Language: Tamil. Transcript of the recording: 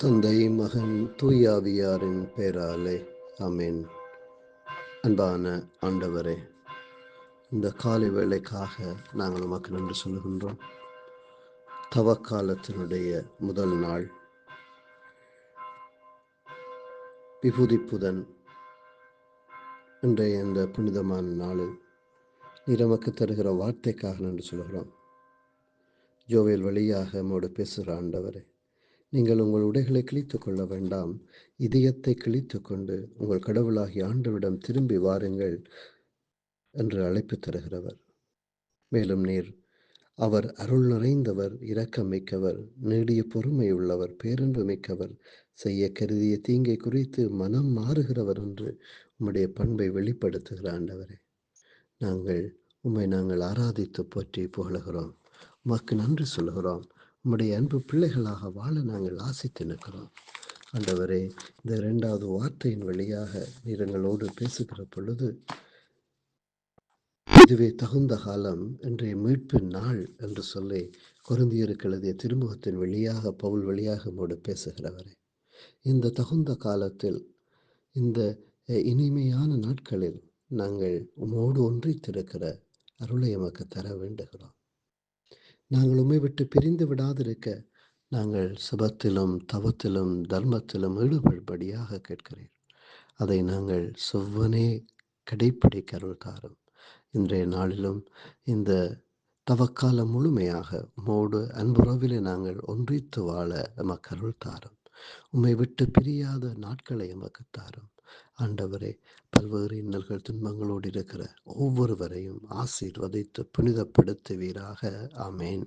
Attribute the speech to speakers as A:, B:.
A: தந்தை, மகன், தூயாவியாரின் பெயராலே ஆமென். அன்பான ஆண்டவரே, இந்த காலை வேளைக்காக நாங்கள் உமக்கு நன்றி சொல்லுகின்றோம். தவக்காலத்தினுடைய முதல் நாள், விபூதி புதன், இன்றைய இந்த புனிதமான நாளில் நீர் நமக்கு தருகிற வார்த்தைக்காக நன்றி சொல்கிறோம். ஜோவேல் வழியாக நம்மோடு பேசுகிற ஆண்டவரே, நீங்கள் உங்கள் உடைகளை கிழித்து கொள்ள வேண்டாம், இதயத்தை கிழித்து கொண்டு உங்கள் கடவுளாகிய ஆண்டவரிடம் திரும்பி வாருங்கள் என்று அழைப்பு தருகிறவர். மேலும் நீர் அவர் அருள் நிறைந்தவர், இரக்கம் மிக்கவர், நீடிய பொறுமை உள்ளவர், பேரன்பு மிக்கவர், செய்ய கருதிய தீங்கை குறித்து மனம் மாறுகிறவர் என்று உம்முடைய பண்பை வெளிப்படுத்துகிற ஆண்டவரே, நாங்கள் ஆராதித்து போற்றி புகழுகிறோம். உமக்கு நன்றி சொல்கிறோம். உம்முடைய அன்பு பிள்ளைகளாக வாழ நாங்கள் ஆசித்து நிற்கிறோம். ஆண்டவரே, இந்த 2வது வார்த்தையின் வழியாக நீர் எங்களோடு பேசுகிற பொழுது, இதுவே தகுந்த காலம், இன்றைய மீட்பின் நாள் என்று சொல்லி கொரிந்தியருக்கு எழுதிய திருமுகத்தின் வழியாக பவுல் வழியாக நம்மோடு பேசுகிறவரே, இந்த தகுந்த காலத்தில், இந்த இனிமையான நாட்களில் நாங்கள் உம்மோடு ஒன்றித்திருக்கிற அருளை எமக்கு தர வேண்டுகிறோம். நாங்கள் உம்மை விட்டு பிரிந்து விடாதிருக்க நாங்கள் சுபத்திலும் தவத்திலும் தர்மத்திலும் ஈடுபடும்படியாக கேட்கிறேன். அதை நாங்கள் செவ்வனே கடைப்பிடிக்க அருள் தாரும். இன்றைய நாளிலும் இந்த தவக்காலம் முழுமையாக உம்மோடு அன்புறவிலே நாங்கள் ஒன்றித்து வாழ எமக்கு அருள் தாரும். உம்மை விட்டு பிரியாத நாட்களை எமக்கு தாரும். ஆண்டவரே, பல்வேறு இன்னல்கள் துன்பங்களோடு இருக்கிற ஒவ்வொருவரையும் ஆசீர்வதித்து புனிதப்படுத்துவீராக. ஆமேன்.